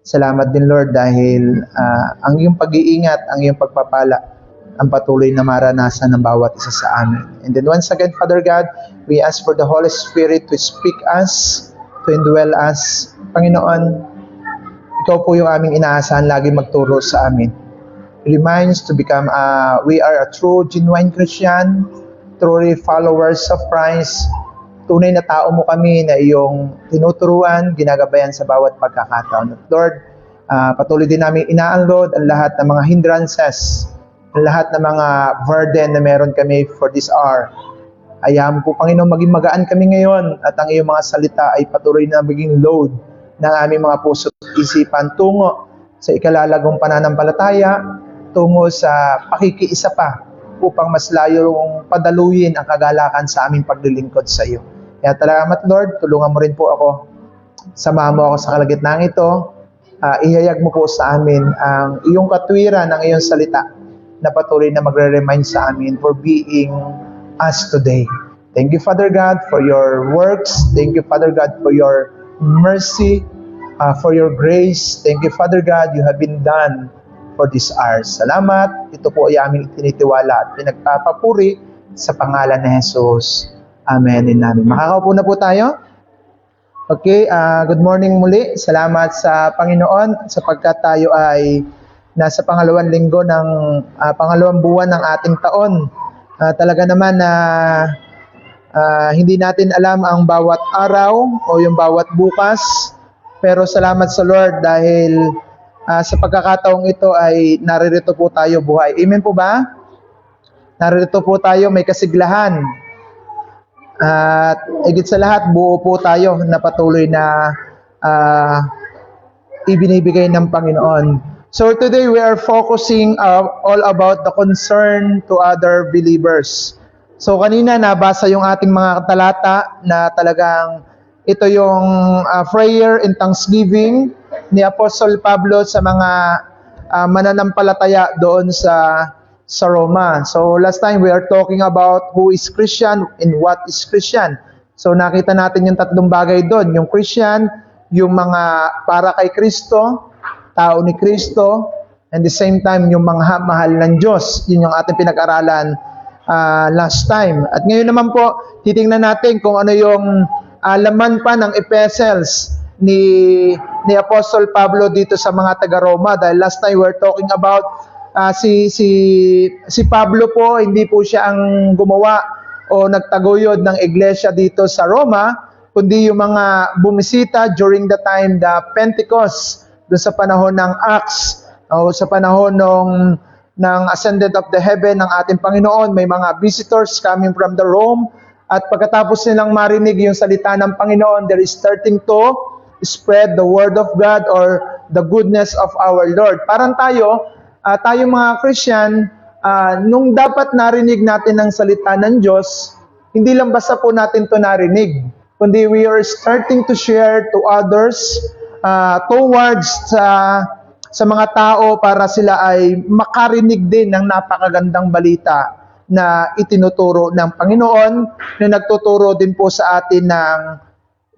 Salamat din Lord dahil ang iyong pag-iingat, ang iyong pagpapala, ang patuloy na maranasan ng bawat isa sa amin. And then once again, Father God, we ask for the Holy Spirit to speak us, to indwell us. Panginoon, ikaw po yung aming inaasahan lagi magturo sa amin. Reminds to become, we are a true, genuine Christian, truly followers of Christ. Tunay na tao mo kami na iyong tinuturuan, ginagabayan sa bawat pagkakataon. Lord, patuloy din namin ina-unload ang lahat ng mga hindrances, ang lahat ng mga burden na meron kami for this hour. Hayaan mo po, Panginoon, maging magaan kami ngayon at ang iyong mga salita ay patuloy na maging load ng aming mga puso at isipan tungo sa ikalalagong pananampalataya, tungo sa pakikiisa pa upang mas layong padaluyin ang kagalakan sa aming paglilingkod sa iyo. Kaya salamat Lord, tulungan mo rin po ako. Samahan mo ako sa kalagitnaan ito. Ihayag mo po sa amin ang iyong katwiran, ang iyong salita na patuloy na magre-remind sa amin for being us today. Thank you, Father God, for your works. Thank you, Father God, for your mercy, for your grace. Thank you, Father God, you have been done for this hour. Salamat. Ito po ay aming itinitiwala at pinagpapapuri sa pangalan ni Jesus. Amen and amen. Makakaupo na po tayo. Okay, good morning muli. Salamat sa Panginoon sapagkat tayo ay nasa pangalawang linggo ng pangalawang buwan ng ating taon. Talaga naman na hindi natin alam ang bawat araw o yung bawat bukas. Pero salamat sa Lord dahil sa pagkakataong ito ay naririto po tayo buhay. Amen po ba? Naririto po tayo may kasiglahan. At higit sa lahat, buo po tayo na patuloy na ibinibigay ng Panginoon. So today we are focusing all about the concern to other believers. So kanina nabasa yung ating mga talata na talagang ito yung prayer and thanksgiving ni Apostle Pablo sa mga mananampalataya doon sa Roma. So last time we are talking about who is Christian and what is Christian. So nakita natin yung tatlong bagay doon. Yung Christian, yung mga para kay Kristo, tao ni Kristo, and the same time yung mga mahal ng Diyos. Yun yung ating pinag-aralan last time. At ngayon naman po, titingnan natin kung ano yung laman pa ng epistles ni Apostle Pablo dito sa mga taga-Roma. Dahil last time we were talking about si Pablo po, hindi po siya ang gumawa o nagtaguyod ng iglesia dito sa Roma, kundi yung mga bumisita during the time the Pentecost, doon sa panahon ng Acts, o sa panahon ng ascended of the heaven ng ating Panginoon, may mga visitors coming from the Rome, at pagkatapos nilang marinig yung salita ng Panginoon, there is starting to spread the word of God or the goodness of our Lord. Parang tayo mga Christian, nung dapat narinig natin ang salita ng Diyos, hindi lang basta po natin to narinig, kundi we are starting to share to others, towards sa mga tao para sila ay makarinig din ng napakagandang balita na itinuturo ng Panginoon, na nagtuturo din po sa atin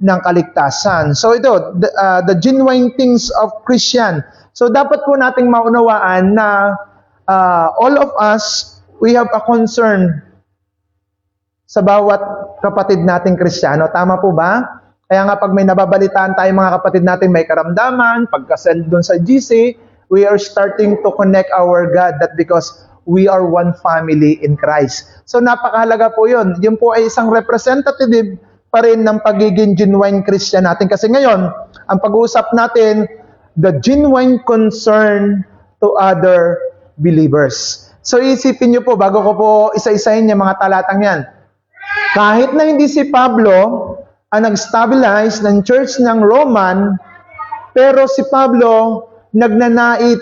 ng kaligtasan. So ito, the genuine things of Christian. So dapat po nating maunawaan na all of us, we have a concern sa bawat kapatid nating Kristiyano. Tama po ba? Kaya nga pag may nababalitaan tayo mga kapatid natin may karamdaman, pagka-send doon sa GC, we are starting to connect our God, that because we are one family in Christ. So napakahalaga po yun. Yun po ay isang representative pa rin ng pagiging genuine Christian natin. Kasi ngayon, ang pag-uusap natin, the genuine concern to other believers. So isipin nyo po, bago ko po isa-isahin yung mga talatang yan, kahit na hindi si Pablo ang nag-stabilize ng church ng Roman, pero si Pablo nagnanais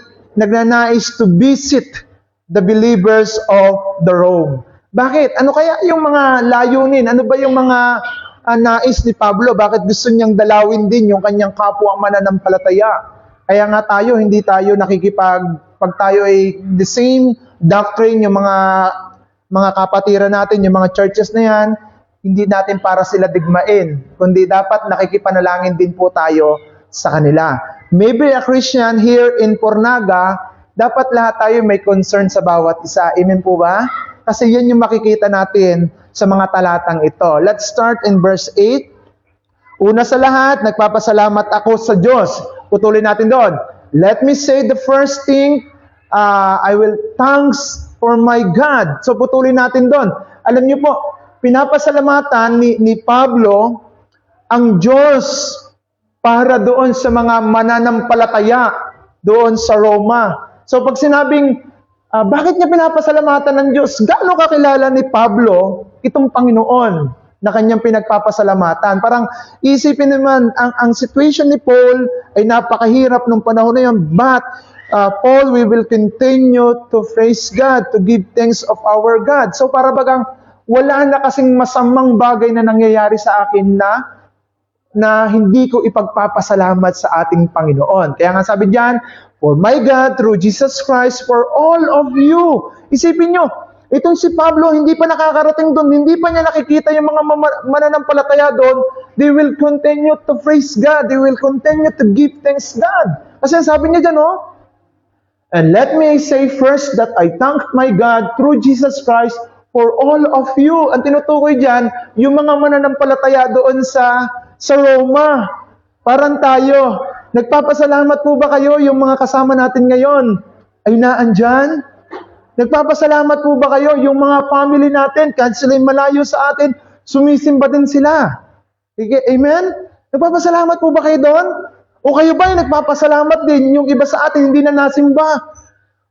to visit the believers of the Rome. Bakit? Ano kaya yung mga layunin? Ano ba yung mga nais ni Pablo? Bakit gusto niyang dalawin din yung kanyang kapwa mananampalataya? Kaya nga tayo, hindi tayo pag tayo ay the same doctrine, yung mga kapatiran natin, yung mga churches na yan, hindi natin para sila digmain, kundi dapat nakikipanalangin din po tayo sa kanila. maybe a Christian here in Pornaga, dapat lahat tayo may concern sa bawat isa. Amen po ba? Kasi yan yung makikita natin sa mga talatang ito. Let's start in verse 8. Una sa lahat, nagpapasalamat ako sa Diyos. Putulin natin doon. Let me say the first thing, I will thanks for my God. So putulin natin doon. Alam niyo po, pinapasalamatan ni Pablo ang Diyos para doon sa mga mananampalataya doon sa Roma. So pag sinabing, bakit niya pinapasalamatan ng Diyos? Gaano kakilala ni Pablo itong Panginoon na kanyang pinagpapasalamatan? Parang isipin naman, ang situation ni Paul ay napakahirap nung panahon na yun. But Paul, we will continue to praise God, to give thanks of our God. So para bagang wala na kasing masamang bagay na nangyayari sa akin na hindi ko ipagpapasalamat sa ating Panginoon. Kaya nga sabi diyan, for my God, through Jesus Christ, for all of you. Isipin nyo, itong si Pablo, hindi pa nakakarating doon, hindi pa niya nakikita yung mga mananampalataya doon, they will continue to praise God, they will continue to give thanks God. Kasi sabi niya diyan, and let me say first that I thank my God through Jesus Christ for all of you. Ang tinutukoy diyan, yung mga mananampalataya doon sa Roma. Parang tayo, nagpapasalamat po ba kayo yung mga kasama natin ngayon ay naandyan? Nagpapasalamat po ba kayo yung mga family natin, kahit sila'y malayo sa atin, sumisimba din sila? Amen? Nagpapasalamat po ba kayo doon? O kayo ba yung nagpapasalamat din yung iba sa atin hindi na nasimba?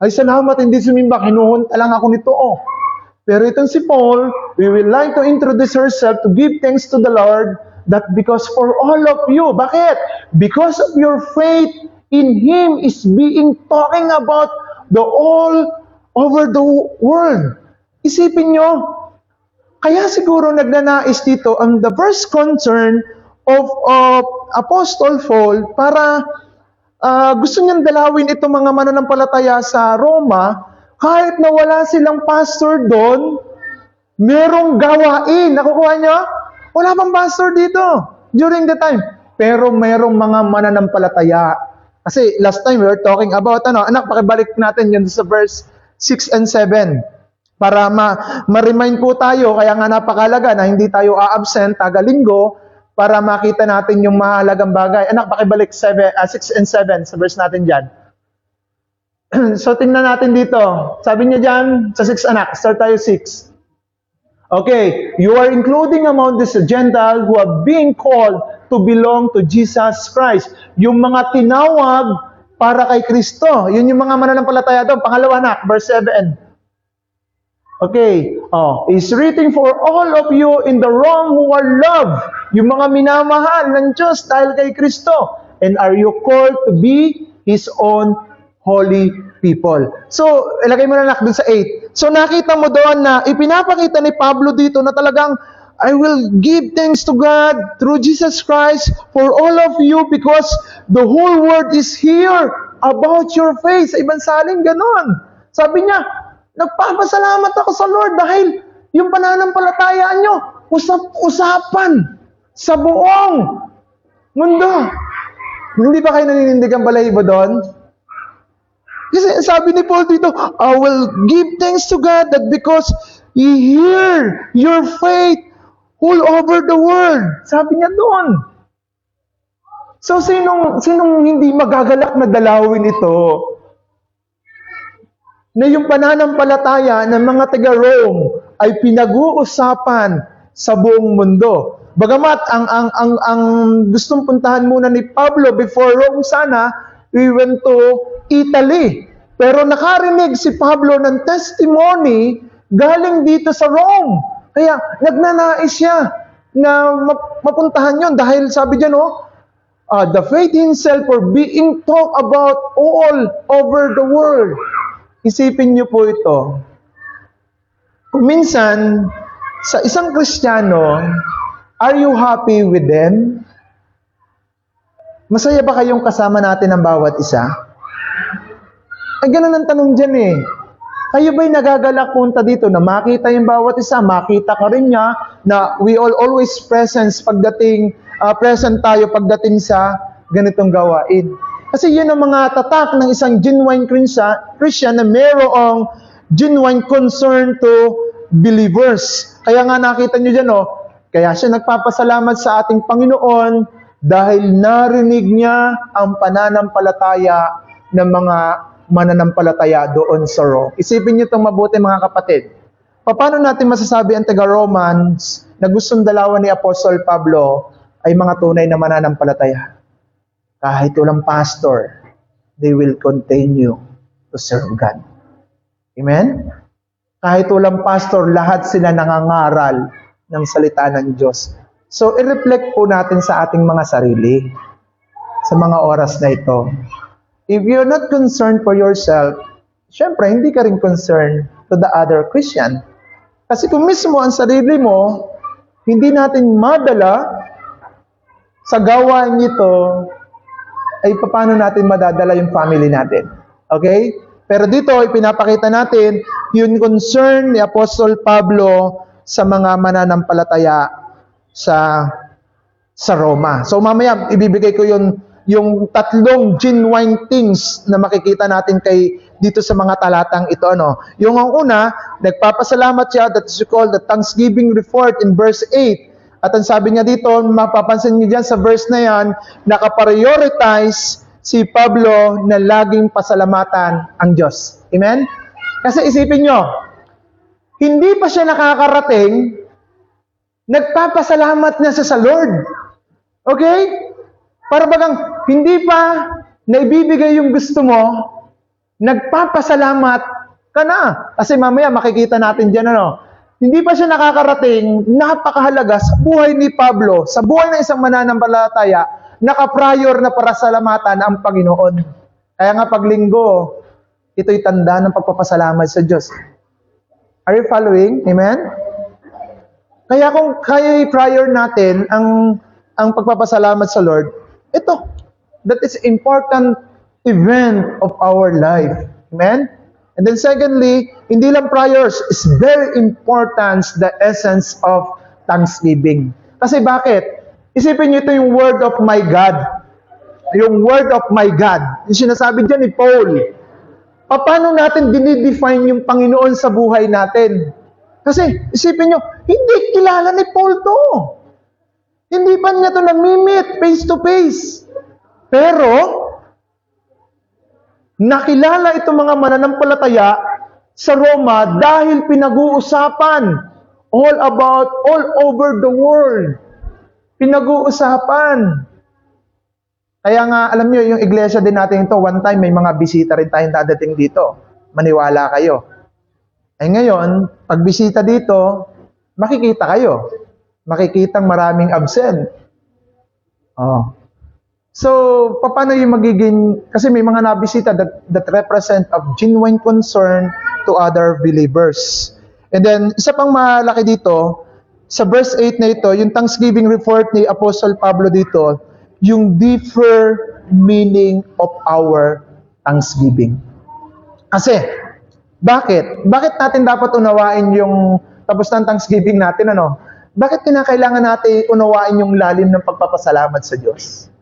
Ay salamat, hindi sumimba, kinuhunta lang ako nito. Pero itong si Paul, we will like to introduce herself to give thanks to the Lord that because for all of you, bakit? Because of your faith in Him is being talking about the all over the world. Isipin nyo, kaya siguro nagnanais dito ang the first concern of Apostle Paul para gusto niyang dalawin itong mga mananampalataya sa Roma, kahit na wala silang pastor doon, merong gawain. Nakukuha niyo? Wala pang pastor dito during the time. Pero merong mga mananampalataya. Kasi last time we were talking about, anak, pakibalik natin yun sa verse 6 and 7. Para ma-remind po tayo, kaya nga napakalaga na hindi tayo a-absent tagalinggo para makita natin yung mahalagang bagay. Anak, pakibalik 6 and 7 sa verse natin dyan. So tingnan natin dito. Sabi niya dyan, sa 6 anak, start tayo 6. Okay, you are including among these Gentiles who are being called to belong to Jesus Christ. Yung mga tinawag para kay Kristo. Yun yung mga mananampalataya doon. Pangalawa na, verse 7. Okay, is written for all of you in the Rome who are loved. Yung mga minamahal ng Diyos dahil kay Kristo. And are you called to be His own holy people. So, ilagay mo na dun sa 8. So, nakita mo doon na ipinapakita ni Pablo dito na talagang I will give thanks to God through Jesus Christ for all of you because the whole world is here about your faith. Sa ibang salin, ganon. Sabi niya, nagpapasalamat ako sa Lord dahil yung pananampalatayaan nyo, usap-usapan sa buong mundo. Hindi ba kayo naninindigan balahibo doon? Kasi sabi ni Paul dito, I will give thanks to God that because He hear your faith all over the world. Sabi niya doon. So, sinong hindi magagalak na dalawin ito? Na yung pananampalataya ng mga taga-Rome ay pinag-uusapan sa buong mundo. Bagamat ang gustong puntahan muna ni Pablo before Rome sana, we went to Italy. Pero nakarinig si Pablo ng testimony galing dito sa Rome. Kaya nagnanais siya na mapuntahan yon dahil sabi diyan, the faith himself for being talked about all over the world. Isipin niyo po ito. Kung minsan, sa isang Kristiyano, are you happy with them? Masaya ba kayong kasama natin ng bawat isa? Ay, ganun ang tanong dyan eh. Kayo ba'y nagagalak punta dito na makita yung bawat isa, makita ka rin niya na we all always present tayo pagdating sa ganitong gawain. Kasi yun ang mga tatak ng isang genuine Christian na mayroong genuine concern to believers. Kaya nga nakita nyo dyan, kaya siya nagpapasalamat sa ating Panginoon dahil narinig niya ang pananampalataya ng mga mananampalataya doon sa Rome. Isipin niyo itong mabuti mga kapatid. Paano natin masasabi ang taga-Romans na gustong dalawan ni Apostol Pablo ay mga tunay na mananampalataya? Kahit walang pastor, they will continue to serve God. Amen? Kahit walang pastor, lahat sila nangangaral ng salita ng Diyos. So, i-reflect po natin sa ating mga sarili sa mga oras na ito. If you're not concerned for yourself, syempre, hindi ka rin concerned to the other Christian. Kasi kung mismo ang sarili mo, hindi natin madala sa gawain ito, ay paano natin madadala yung family natin. Okay? Pero dito, ipinapakita natin yung concern ni Apostol Pablo sa mga mananampalataya sa Roma. So mamaya, ibibigay ko yung tatlong genuine things na makikita natin dito sa mga talatang ito. Yung ang una, nagpapasalamat siya, that is called the thanksgiving report in verse 8. At ang sabi niya dito, mapapansin niyo dyan sa verse na yan, nakaprioritize si Pablo na laging pasalamatan ang Diyos. Amen? Kasi isipin niyo, hindi pa siya nakakarating, nagpapasalamat na siya sa Lord. Okay? Para bagang hindi pa naibibigay yung gusto mo, nagpapasalamat ka na. Kasi mamaya makikita natin dyan, hindi pa siya nakakarating, napakahalaga sa buhay ni Pablo, sa buhay ng isang mananampalataya, nakaprior na para salamatan ang Panginoon. Kaya nga pag linggo, ito'y tanda ng pagpapasalamat sa Diyos. Are you following? Amen? Kaya kung kaya i-prior natin ang pagpapasalamat sa Lord, ito, that is important event of our life. Amen? And then secondly, hindi lang prayers, is very important the essence of thanksgiving. Kasi bakit? Isipin niyo ito yung word of my God. Yung word of my God. Yung sinasabi dyan ni Paul. Paano natin dinidefine yung Panginoon sa buhay natin? Kasi isipin niyo, hindi kilala ni Paul to. Hindi pa niya ito nami-meet face to face. Pero, nakilala itong mga mananampalataya sa Roma dahil pinag-uusapan all over the world. Pinag-uusapan. Kaya nga, alam niyo, yung iglesia din natin ito, one time may mga bisita rin tayong dadating dito. Maniwala kayo. Ay ngayon, pag bisita dito, makikita kayo. Makikitang maraming absent. So, paano yung magiging, kasi may mga nabisita that represent of genuine concern to other believers. And then, isa pang malaki dito, sa verse 8 na ito, yung thanksgiving report ni Apostle Pablo dito, yung deeper meaning of our thanksgiving. Kasi, bakit? Bakit natin dapat unawain yung tapos ng thanksgiving natin, Bakit kinakailangan natin unawain yung lalim ng pagpapasalamat sa Diyos?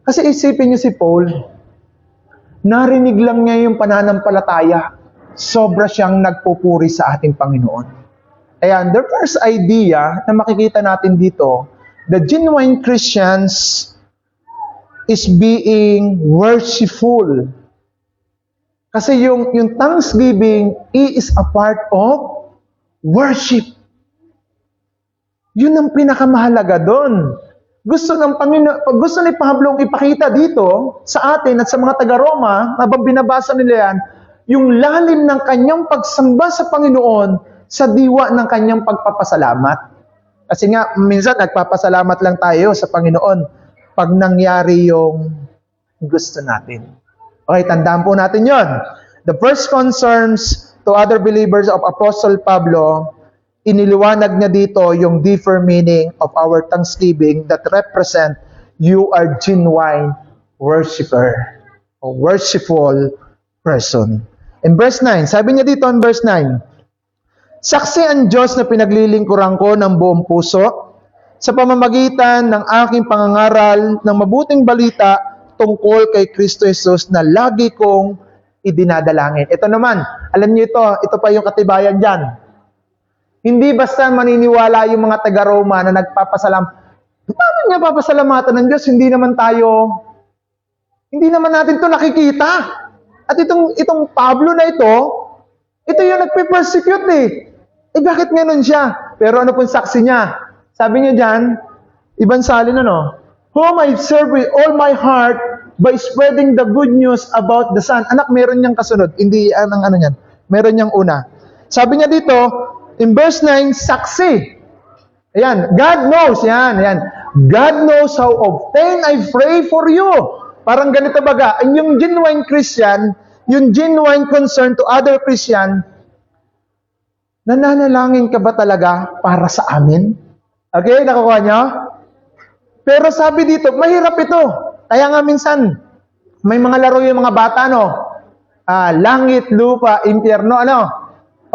Kasi isipin niyo si Paul, narinig lang niya yung pananampalataya, sobra siyang nagpupuri sa ating Panginoon. Ayan, the first idea na makikita natin dito, the genuine Christians is being worshipful. Kasi yung thanksgiving is a part of worship. Yun ang pinakamahalaga doon. Gusto ni Pablo ipakita dito sa atin at sa mga taga-Roma, habang binabasa nila yan, yung lalim ng kanyang pagsamba sa Panginoon sa diwa ng kanyang pagpapasalamat. Kasi nga, minsan nagpapasalamat lang tayo sa Panginoon pag nangyari yung gusto natin. Okay, tandaan po natin yon. The first concerns to other believers of Apostle Pablo, iniliwanag niya dito yung deeper meaning of our thanksgiving that represent you are genuine worshiper or worshipful person. In verse 9, sabi niya dito in verse 9, saksi ang Diyos na pinaglilingkuran ko ng buong puso sa pamamagitan ng aking pangangaral ng mabuting balita tungkol kay Kristo Jesus na lagi kong idinadalangin. Ito naman, alam niyo ito pa yung katibayan dyan. Hindi basta maniniwala yung mga taga-Roma na paano niya papasalamatan ng Diyos? Hindi naman natin to nakikita. At itong Pablo na ito yung nagpe-persecute eh. Bakit ngayon siya? Pero ano pong saksi niya? Sabi niya dyan, ibang salin whom I serve with all my heart by spreading the good news about the Son. Anak, meron niyang kasunod. Hindi, niyan. Meron niyang una. Sabi niya dito, in verse 9, saksi. Ayan, God knows. Ayan. God knows how often I pray for you. Parang ganito baga, yung genuine Christian, yung genuine concern to other Christian, nananalangin ka ba talaga para sa amin? Okay, nakukuha niyo? Pero sabi dito, mahirap ito. Kaya nga minsan, may mga laro yung mga bata, langit, lupa, impyerno,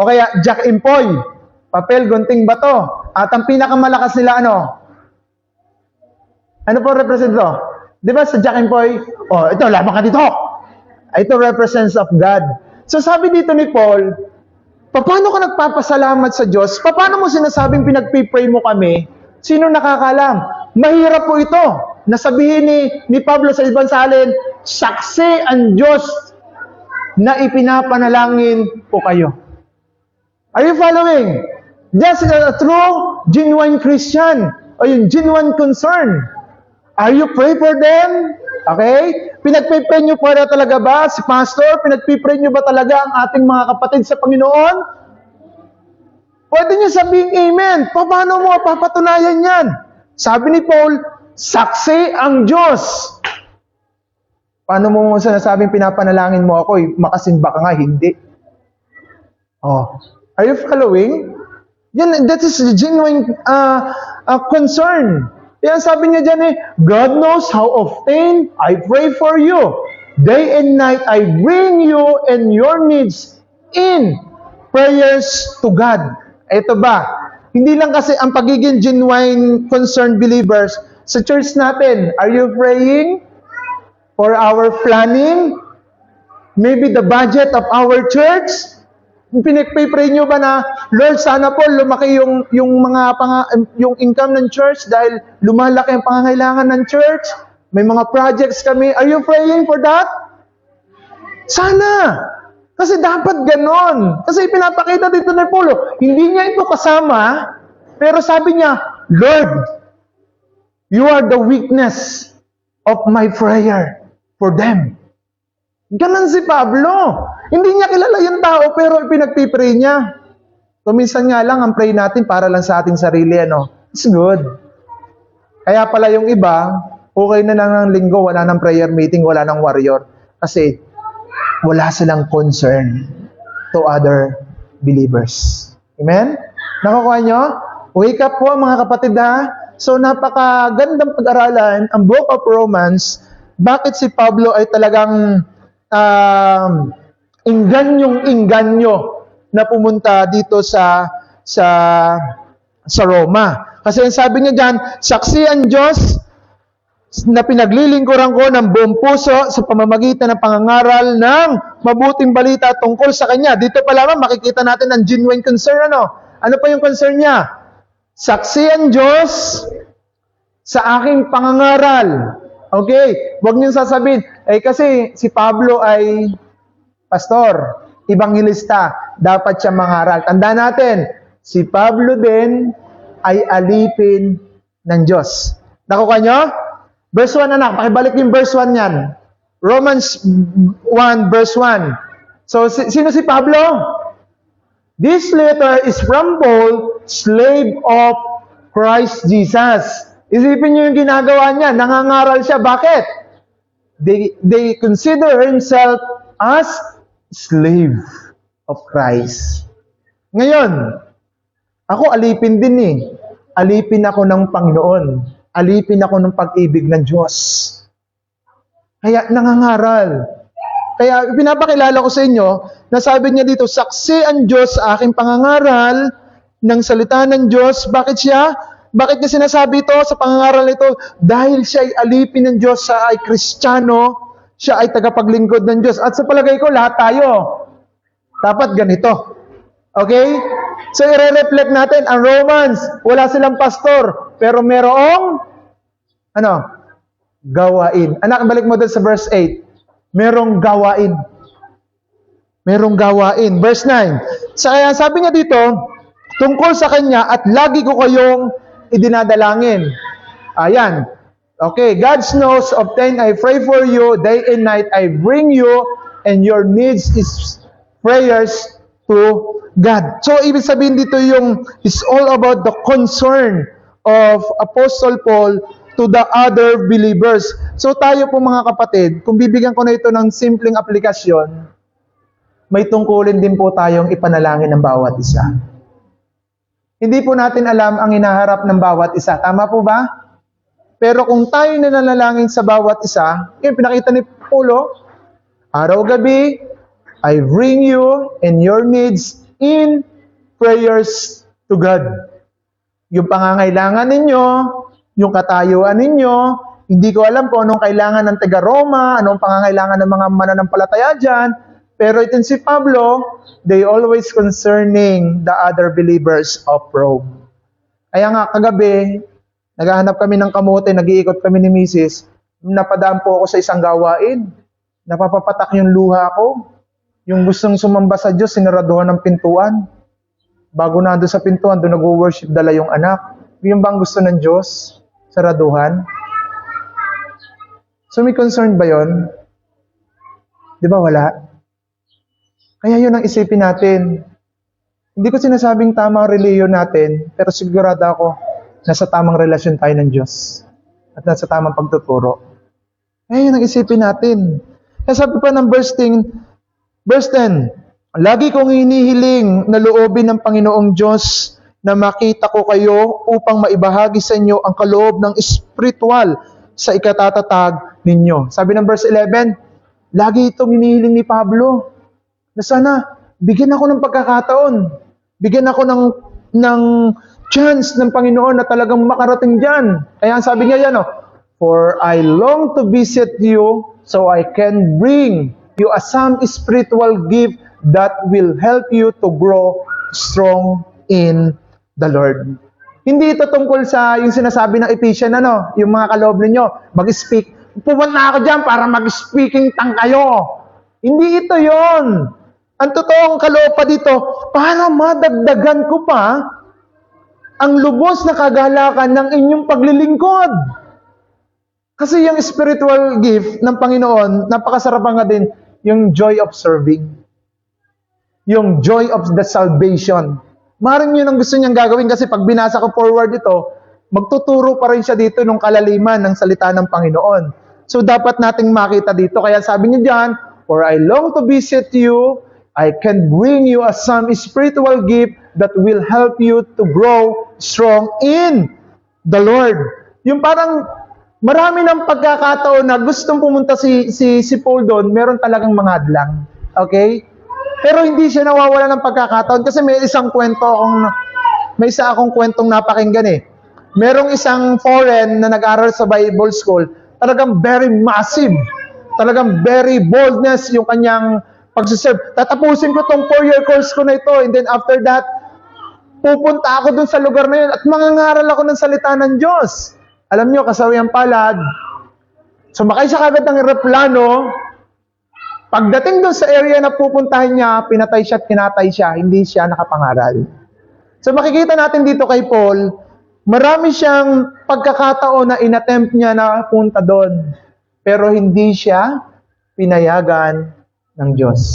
o kaya Jack and Poy, papel, gunting, bato. At ang pinakamalakas nila, ano po represent ito? Di ba sa Jack and Poy, ito, laban ka dito. Ito represents of God. So sabi dito ni Paul, paano ka nagpapasalamat sa Diyos? Paano mo sinasabing pinagpipray mo kami? Sino nakakalam? Mahirap po ito. Nasabihin ni Pablo sa ibang salin, saksi ang Diyos na ipinapanalangin po kayo. Are you following? Just a true, genuine Christian o yung genuine concern. Are you pray for them? Okay? Pinagpipray nyo para talaga ba si pastor? Pinagpipray nyo ba talaga ang ating mga kapatid sa Panginoon? Pwede nyo sabihin amen. Paano mo papatunayan yan? Sabi ni Paul, saksi ang Diyos. Paano mo sinasabing pinapanalangin mo ako? Makasimba ka nga, hindi. Are you following? That is genuine concern. Yan sabi niya dyan God knows how often I pray for you. Day and night I bring you and your needs in prayers to God. Ito ba? Hindi lang kasi ang pagiging genuine concerned believers sa church natin. Are you praying for our planning? Maybe the budget of our church? Pinagpipray nyo ba na, Lord, sana po lumaki yung income ng church dahil lumalaki ang pangangailangan ng church? May mga projects kami. Are you praying for that? Sana! Kasi dapat ganon. Kasi pinapakita dito ni Paulo, hindi niya ito kasama, pero sabi niya, Lord, you are the witness of my prayer for them. Ganon si Pablo. Hindi niya kilala yung tao, pero pinagpipray niya. Kuminsan nga lang, ang pray natin para lang sa ating sarili, It's good. Kaya pala yung iba, okay na lang ng linggo, wala ng prayer meeting, wala ng warrior. Kasi, wala silang concern to other believers. Amen? Nakukuha nyo? Wake up po, mga kapatid, So, napakagandang pag-aralan, ang Book of Romans, bakit si Pablo ay talagang inganyo na pumunta dito sa Roma. Kasi ang sabi niya diyan, saksi ang Diyos na pinaglilingkuran ko ng buong puso sa pamamagitan ng pangangaral ng mabuting balita tungkol sa Kanya. Dito pa lamang makikita natin ang genuine concern. Ano pa yung concern niya? Saksi ang Diyos sa aking pangangaral. Okay? Huwag niyo sasabihin, kasi si Pablo ay pastor, ebanghilista, dapat siya mangaral. Tandaan natin, si Pablo din ay alipin ng Diyos. Nakuha nyo? Verse 1, anak. Pakibalik yung verse 1 yan. Romans 1, verse 1. So, sino si Pablo? This letter is from Paul, slave of Christ Jesus. Isipin nyo yung ginagawa niya. Nangangaral siya. Bakit? They consider himself as slave of Christ. Ngayon, ako alipin din Alipin ako ng Panginoon. Alipin ako ng pag-ibig ng Diyos. Kaya nangangaral. Kaya pinapakilala ko sa inyo na sabi niya dito, saksi ang Diyos sa aking pangangaral ng salita ng Diyos. Bakit siya? Bakit niya sinasabi ito sa pangangaral nito? Dahil siya ay alipin ng Diyos, siya ay Kristiyano, siya ay tagapaglingkod ng Diyos. At sa palagay ko, lahat tayo dapat ganito. Okay? So, i-reflect natin, ang Romans, wala silang pastor, pero merong, gawain. Anak, balik mo doon sa verse 8. Merong gawain. Merong gawain. Verse 9. Kaya sabi niya dito, tungkol sa kanya, at lagi ko kayong idinadalangin. Ayan. Okay, God's knows of 10, I pray for you, day and night, I bring you, and your needs is prayers to God. So, ibig sabihin dito it's all about the concern of Apostle Paul to the other believers. So, tayo po mga kapatid, kung bibigyan ko na ito ng simpleng aplikasyon, may tungkulin din po tayong ipanalangin ng bawat isa. Hindi po natin alam ang hinaharap ng bawat isa. Tama po ba? Pero kung tayo nanalangin sa bawat isa, yung pinakita ni Paulo, araw-gabi, I bring you and your needs in prayers to God. Yung pangangailangan ninyo, yung katayuan ninyo, hindi ko alam po anong kailangan ng taga-Roma, anong pangangailangan ng mga mananampalataya dyan, pero ito si Pablo, they always concerning the other believers of Rome. Kaya nga, kagabi, naghahanap kami ng kamote, nag-iikot kami ni Mrs. Napadaan po ako sa isang gawain. Napapapatak yung luha ko. Yung gustong sumamba sa Diyos, sinaraduhan ng pintuan. Bago na doon sa pintuan, doon nag-worship dala yung anak. Yung bang gusto ng Diyos? Saraduhan? So may concern ba yun? Di ba wala? Kaya yun ang isipin natin. Hindi ko sinasabing tama ang reliyon natin, pero sigurado ako, nasa tamang relasyon tayo ng Diyos. At nasa tamang pagtuturo. Kaya yun ang isipin natin. Kaya sabi pa ng verse 10, lagi kong hinihiling na loobin ng Panginoong Diyos na makita ko kayo upang maibahagi sa inyo ang kaloob ng espiritual sa ikatatatag ninyo. Sabi ng verse 11, lagi itong hinihiling ni Pablo na sana bigyan ako ng pagkakataon, bigyan ako ng chance ng Panginoon na talagang makarating dyan. Kaya sabi niya yan, for I long to visit you so I can bring you some spiritual gift that will help you to grow strong in the Lord. Hindi ito tungkol sa yung sinasabi ng Ephesians, yung mga kaloob ninyo, mag-speak. Pumunta ako dyan para mag-speaking tongue kayo. Hindi ito yon. Ang totoong kaloob pa dito, para madagdagan ko pa ang lubos na kagalakan ng inyong paglilingkod. Kasi yung spiritual gift ng Panginoon, napakasarap nga din, yung joy of serving. Yung joy of the salvation. Maring yun ang gusto niyang gagawin kasi pag binasa ko forward ito, magtuturo pa rin siya dito ng kalaliman ng salita ng Panginoon. So dapat nating makita dito. Kaya sabi niya dyan, for I long to visit you, I can bring you some spiritual gift that will help you to grow strong in the Lord. Yung parang marami ng pagkakataon na gustong pumunta si Paul doon, meron talagang mga hadlang. Okay? Pero hindi siya nawawala ng pagkakataon kasi may isa akong kwentong napakinggan eh. Merong isang foreign na nag-aral sa Bible school, talagang very massive, talagang very boldness yung kanyang pagsiserve. Tatapusin ko tong 4-year course ko na ito, and then after that, pupunta ako dun sa lugar na yun at mangangaral ako ng salita ng Diyos. Alam nyo, kasawiang palad, sumakay siya kagad ng eroplano. Pagdating dun sa area na pupuntahan niya, pinatay siya at kinatay siya, hindi siya nakapangaral. So makikita natin dito kay Paul, marami siyang pagkakataon na inattempt niya na punta doon, pero hindi siya pinayagan ng Diyos.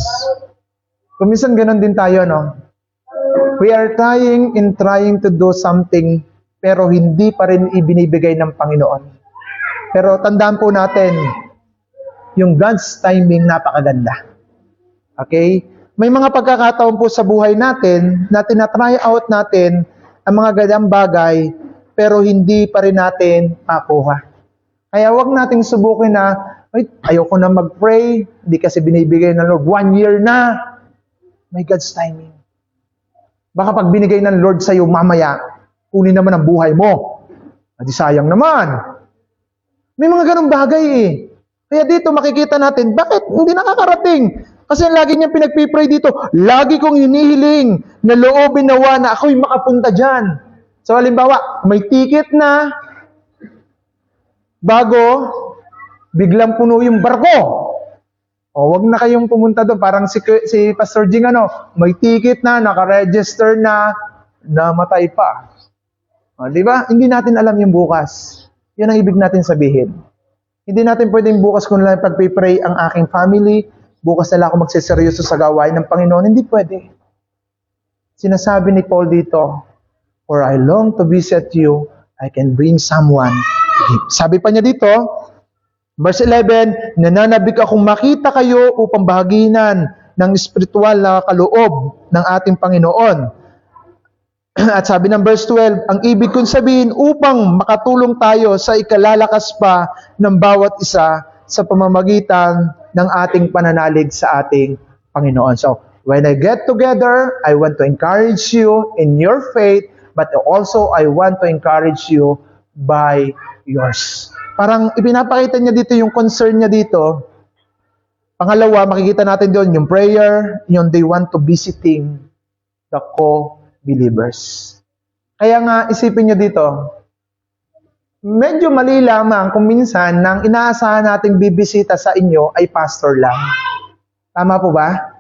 Kung minsan ganun din tayo, we are trying to do something, pero hindi pa rin ibinibigay ng Panginoon. Pero tandaan po natin, yung God's timing napakaganda. Okay? May mga pagkakataon po sa buhay natin na tinatry out natin ang mga ganyang bagay, pero hindi pa rin natin makuha. Kaya wag nating subukin na, ayoko na mag-pray, hindi kasi binibigay ng Lord. 1 year na. May God's timing. Baka pag binigay ng Lord sa'yo mamaya, kunin naman ang buhay mo. Adi sayang naman. May mga ganong bagay eh. Kaya dito makikita natin, bakit hindi nakakarating? Kasi lagi niyang pinagpipray dito, lagi kong hinihiling na loobin nawa na ako'y makapunta dyan. So halimbawa, may ticket na, bago, biglang puno yung barko. O, wag na kayong pumunta doon. Parang si Pastor Jing, may ticket na, nakaregister na, namatay pa. O, di ba? Hindi natin alam yung bukas. Yan ang ibig natin sabihin. Hindi natin pwedeng bukas kung lang pagpipray ang aking family, bukas na lang ako magsiseryoso sa gawain ng Panginoon. Hindi pwede. Sinasabi ni Paul dito, for I long to visit you, I can bring someone. Sabi pa niya dito, verse 11, nananabik akong makita kayo upang bahaginan ng espiritual na kaloob ng ating Panginoon. At sabi ng verse 12, ang ibig kong sabihin upang makatulong tayo sa ikalalakas pa ng bawat isa sa pamamagitan ng ating pananalig sa ating Panginoon. So, when I get together, I want to encourage you in your faith, but also I want to encourage you by yours. Parang ipinapakita niya dito yung concern niya dito. Pangalawa, makikita natin doon yung prayer, yung they want to visiting the co-believers. Kaya nga, isipin niyo dito, medyo mali lamang kung minsan nang inaasahan nating bibisita sa inyo ay pastor lang. Tama po ba?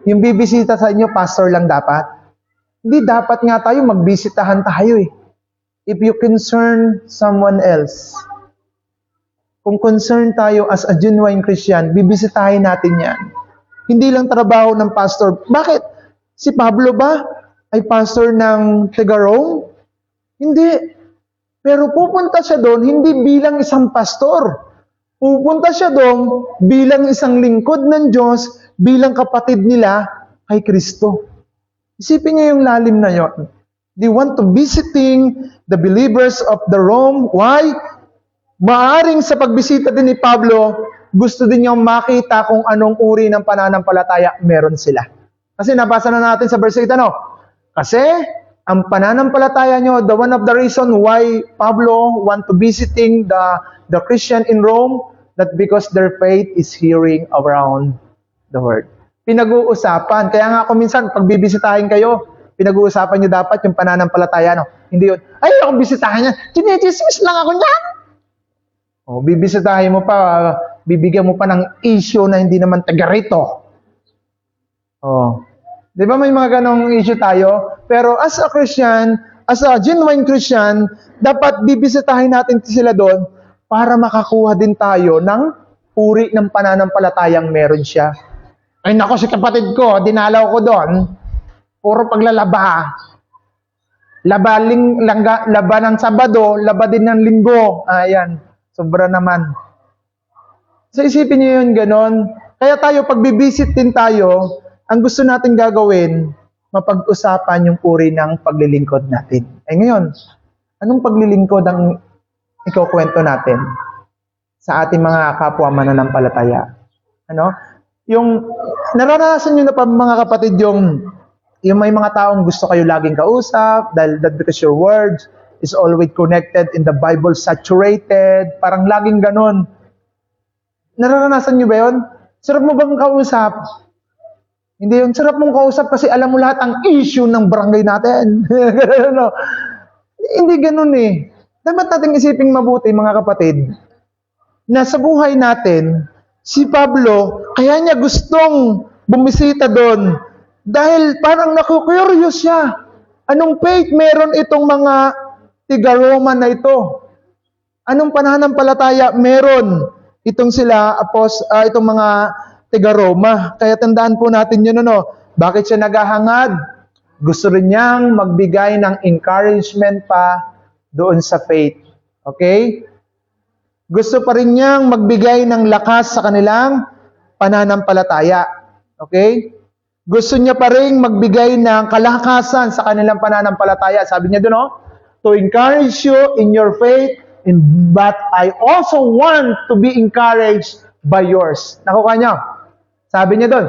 Yung bibisita sa inyo, pastor lang dapat. Hindi dapat nga tayo magbisitahan tayo eh. If you concern someone else, kung concern tayo as a genuine Christian, bibisitahin natin yan. Hindi lang trabaho ng pastor. Bakit? Si Pablo ba ay pastor ng Tigarong? Hindi. Pero pupunta siya doon hindi bilang isang pastor. Pupunta siya doon bilang isang lingkod ng Diyos, bilang kapatid nila kay Kristo. Isipin niyo yung lalim na yun. They want to visiting the believers of the Rome. Why? Maaring sa pagbisita din ni Pablo, gusto din niyang makita kung anong uri ng pananampalataya meron sila. Kasi nabasa na natin sa verse 8, Kasi ang pananampalataya nyo, the one of the reason why Pablo want to visiting the Christian in Rome, that because their faith is hearing around the world. Pinag-uusapan. Kaya nga kung minsan, pag bibisitahin kayo, pinag-uusapan nyo dapat yung pananampalataya. Hindi yun, ay, ako bisitahin niya. Chinichismis lang ako niyan. O, bibisitahin mo pa, bibigyan mo pa ng issue na hindi naman taga rito. O, di ba may mga ganong issue tayo? Pero as a Christian, as a genuine Christian, dapat bibisitahin natin sila doon para makakuha din tayo ng uri ng pananampalatayang meron siya. Ay nako, si kapatid ko, dinalaw ko doon, puro paglalaba. Laba ng Sabado, laba din ng Linggo. Ayan. Sobra naman. So isipin niyo yun ganon. Kaya tayo, pag bibisit din tayo, ang gusto natin gagawin, mapag-usapan yung uri ng paglilingkod natin. Eh ngayon, anong paglilingkod ang ikukwento natin sa ating mga kapwa mananampalataya? Yung naranasan nyo na pa mga kapatid yung may mga taong gusto kayo laging kausap dahil that because your words is always connected in the Bible saturated, parang laging ganon. Naranasan nyo ba yun? Sarap mo bang kausap? Hindi yun. Sarap mong kausap kasi alam mo lahat ang issue ng barangay natin. Hindi ganun eh. Dapat natin isiping mabuti mga kapatid, na sa buhay natin, si Pablo, kaya niya gustong bumisita doon dahil parang naku-curious siya. Anong faith meron itong mga tiga-Roma na ito? Anong pananampalataya meron itong sila, itong mga tiga-Roma? Kaya tandaan po natin yun, Bakit siya naghahangad? Gusto rin niyang magbigay ng encouragement pa doon sa faith. Okay? Gusto pa rin niyang magbigay ng lakas sa kanilang pananampalataya. Okay? Gusto niya pa rin magbigay ng kalakasan sa kanilang pananampalataya. Sabi niya doon, to encourage you in your faith, but I also want to be encouraged by yours. Nakuha niyo? Sabi niya doon,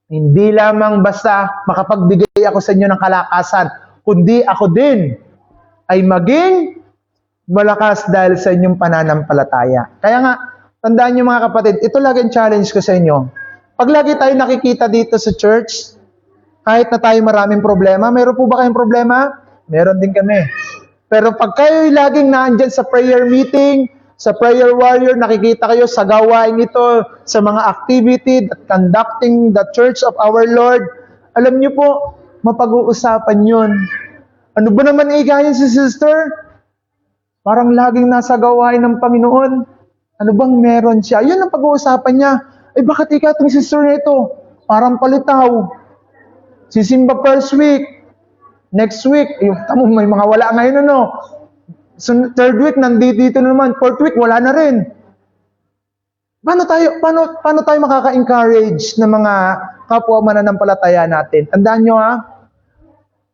hindi lamang basta makapagbigay ako sa inyo ng kalakasan, kundi ako din ay maging malakas dahil sa inyong pananampalataya. Kaya nga, tandaan niyo mga kapatid, ito lagi ang challenge ko sa inyo. Pag lagi tayo nakikita dito sa church, kahit na tayo maraming problema, meron po ba kayong problema? Meron din kami. Pero pag kayo laging naandyan sa prayer meeting, sa prayer warrior, nakikita kayo sa gawain ito, sa mga activity that conducting the church of our Lord, alam niyo po, mapag-uusapan yun. Ano ba naman ganyan si sister? Parang laging nasa gawain ng Panginoon. Ano bang meron siya? Yun ang pag-uusapan niya. Bakit itong sister na ito? Parang palitaw. Sisimba first week. Next week, may mga wala ngayon So, third week, nandito na naman. Fourth week, wala na rin. Paano tayo makaka-encourage ng mga kapwa mananampalataya natin? Tandaan nyo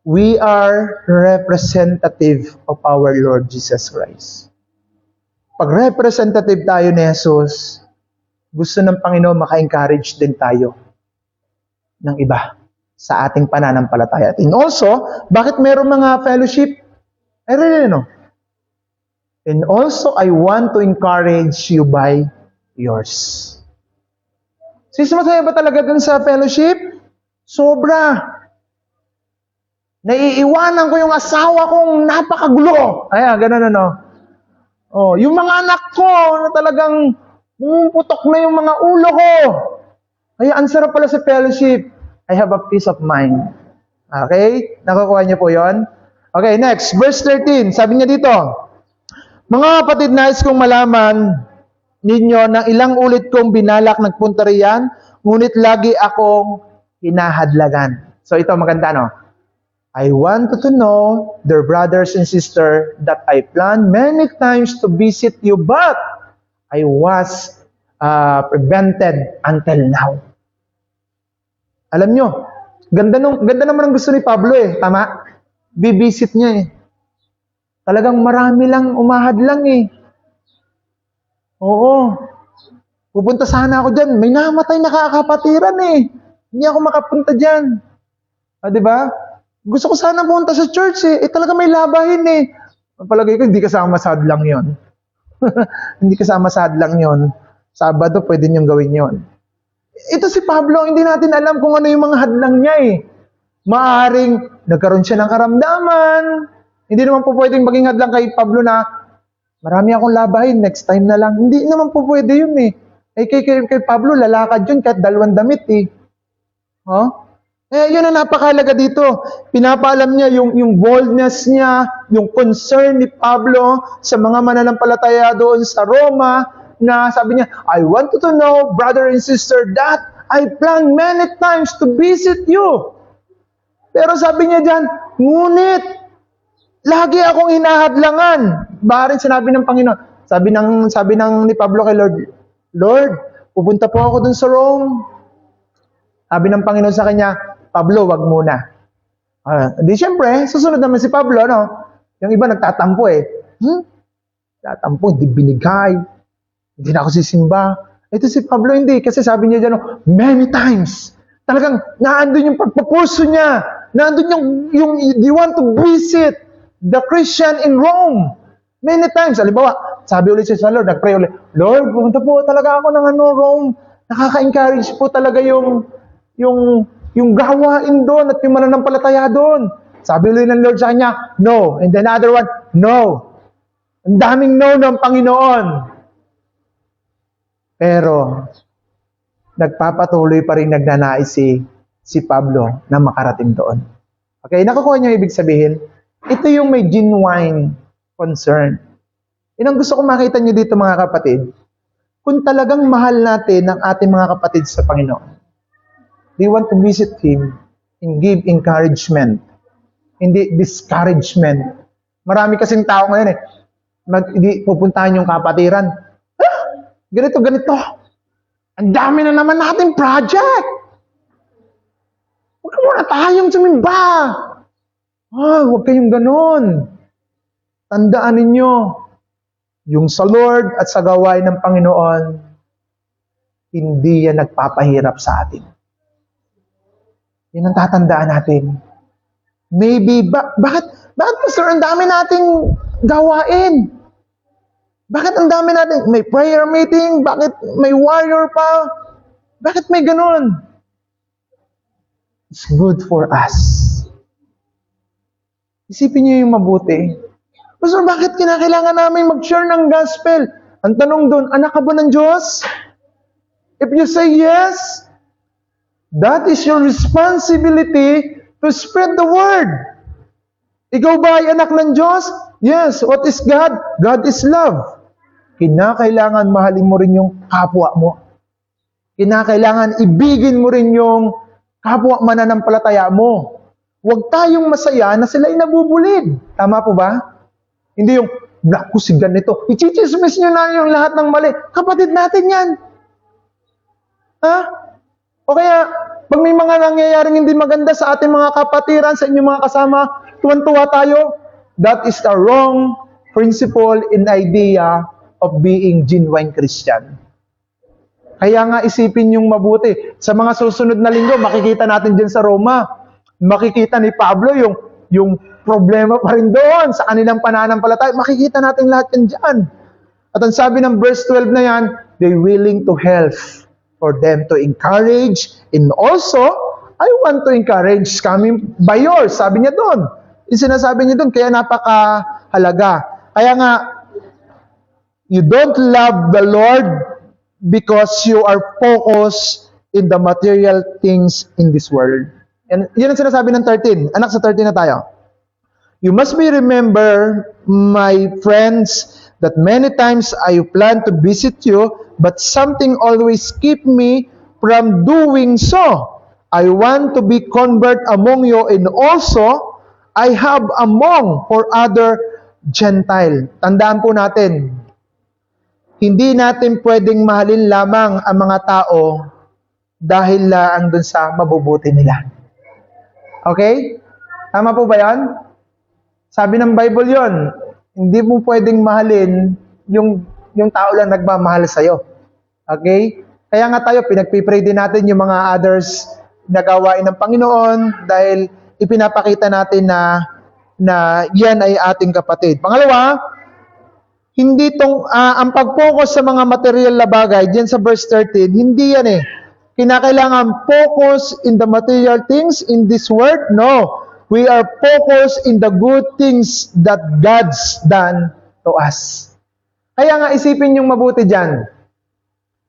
we are representative of our Lord Jesus Christ. Pag representative tayo ni Jesus, gusto ng Panginoon maka-encourage din tayo ng iba sa ating pananampalataya. And also, bakit meron mga fellowship? And also, I want to encourage you by yours. Masaya ba talaga dun sa fellowship? Sobra. Naiiwanan ko yung asawa kong napakagulo. Ganun yung mga anak ko na talagang pumuputok na yung mga ulo ko. Kaya ang sarap pala sa fellowship. I have a peace of mind. Okay? Nakukuha niyo po yon? Okay, next. Verse 13. Sabi niya dito, mga kapatid, nais kong malaman ninyo na ilang ulit kong binalak nagpunta riyan, ngunit lagi akong hinahadlagan. So ito maganda, no? I want to know, dear brothers and sisters, that I planned many times to visit you, but I was prevented until now. Alam nyo, ganda naman ang gusto ni Pablo tama? Bibisit niya Talagang marami lang umahad lang Oo. Pupunta sana ako dyan. May namatay na kakapatiran Hindi ako makapunta dyan. Diba? Gusto ko sana pumunta sa church talaga may labahin Palagay ko, hindi kasama sa hadlang yon. Hindi kasama sa hadlang yon. Sabado, pwede niyong gawin yon. Ito si Pablo, hindi natin alam kung ano yung mga hadlang niya Maaring nagkaroon siya ng karamdaman. Hindi naman po pwedeng maging hadlang kay Pablo na marami akong labahin, next time na lang. Hindi naman po pwede yun kay Pablo, lalakad yun kahit 2 damit yun ang napakahalaga dito. Pinapaalam niya yung boldness niya, yung concern ni Pablo sa mga mananampalataya doon sa Roma, na sabi niya, I want you to know, brother and sister, that I planned many times to visit you. Pero sabi niya dyan, ngunit, lagi akong hinahadlangan. Baharin sinabi ng Panginoon. Sabi ni Pablo kay Lord, Lord, pupunta po ako dun sa Rome. Sabi ng Panginoon sa kanya, Pablo, wag muna. Di syempre, susunod naman si Pablo, Yung iba nagtatampo Tatampo, hindi binigay. Hindi na ako sisimba. Ito si Pablo hindi, kasi sabi niya dyan, many times. Talagang naandun yung pagpapuso niya. Naandun yung you want to visit the Christian in Rome. Many times. Halimbawa, sabi ulit siya sa Lord, nag-pray ulit, Lord, pumunta po talaga ako ng Rome. Nakaka-encourage po talaga yung gawain doon at yung mananampalataya doon. Sabi ulit ng Lord sa kanya, no. And then another one, no. Ang daming no ng Panginoon. Pero, nagpapatuloy pa rin nagnanais si Pablo na makarating doon. Okay, nakukuha niyo ibig sabihin? Ito yung may genuine concern. Yun ang gusto ko makita niyo dito mga kapatid. Kung talagang mahal natin ang ating mga kapatid sa Panginoon, they want to visit Him and give encouragement, hindi discouragement. Marami kasing tao ngayon hindi pupuntahan yung kapatiran. Ganito. Ang dami na naman nating project. Huwag muna tayong sumimba. Huwag kayong ganon. Tandaan ninyo, yung sa Lord at sa gawain ng Panginoon, hindi yan nagpapahirap sa atin. Yan ang tatandaan natin. Maybe, bakit Bakit, Pastor, ang dami nating gawain? Bakit ang dami nating, may prayer meeting? Bakit may warrior pa? Bakit may ganun? It's good for us. Isipin niyo yung mabuti. Pastor, bakit kinakailangan namin mag-share ng gospel? Ang tanong doon, anak ka ba ng Diyos? If you say yes, that is your responsibility to spread the word. Ikaw ba ay anak ng Diyos? Yes. What is God? God is love. Kinakailangan mahalin mo rin yung kapwa mo. Kinakailangan ibigin mo rin yung kapwa mananampalataya mo. Huwag tayong masaya na sila ay nabubulid. Tama po ba? Hindi yung, naku, si ganito. Ichichismis nyo na yung lahat ng mali. Kapatid natin yan. Ha? O kaya, pag may mga nangyayaring hindi maganda sa ating mga kapatiran, sa inyong mga kasama, tuwan-tuwa tayo. That is the wrong principle and idea of being genuine Christian. Kaya nga isipin yung mabuti. Sa mga susunod na linggo, makikita natin dyan sa Roma. Makikita ni Pablo yung problema pa rin doon sa kanilang pananampalataya. Makikita natin lahat yan dyan. At ang sabi ng verse 12 na yan, they willing to help for them to encourage. And also, I want to encourage coming by yours. Sabi niya doon. Yung sinasabi niya doon, kaya napakahalaga. Kaya nga, you don't love the Lord because you are focused in the material things in this world. And yun ang sinasabi ng 13. Anak, sa 13 na tayo. You must be remember, my friends, that many times I plan to visit you, but something always keep me from doing so. I want to be convert among you, and also I have among for other Gentile. Tandaan po natin, hindi natin pwedeng mahalin lamang ang mga tao dahil lang dun sa mabubuti nila. Okay? Tama po ba yan? Sabi ng Bible yon, hindi mo pwedeng mahalin yung tao lang nagmamahal sa'yo. Okay? Kaya nga tayo, pinagpipray din natin yung mga others na gawain ng Panginoon dahil ipinapakita natin na yan ay ating kapatid. Pangalawa, hindi ang pag-focus sa mga material na bagay, diyan sa verse 13, hindi yan eh. Kinakailangan focus in the material things in this world? No. We are focused in the good things that God's done to us. Kaya nga isipin yung mabuti dyan.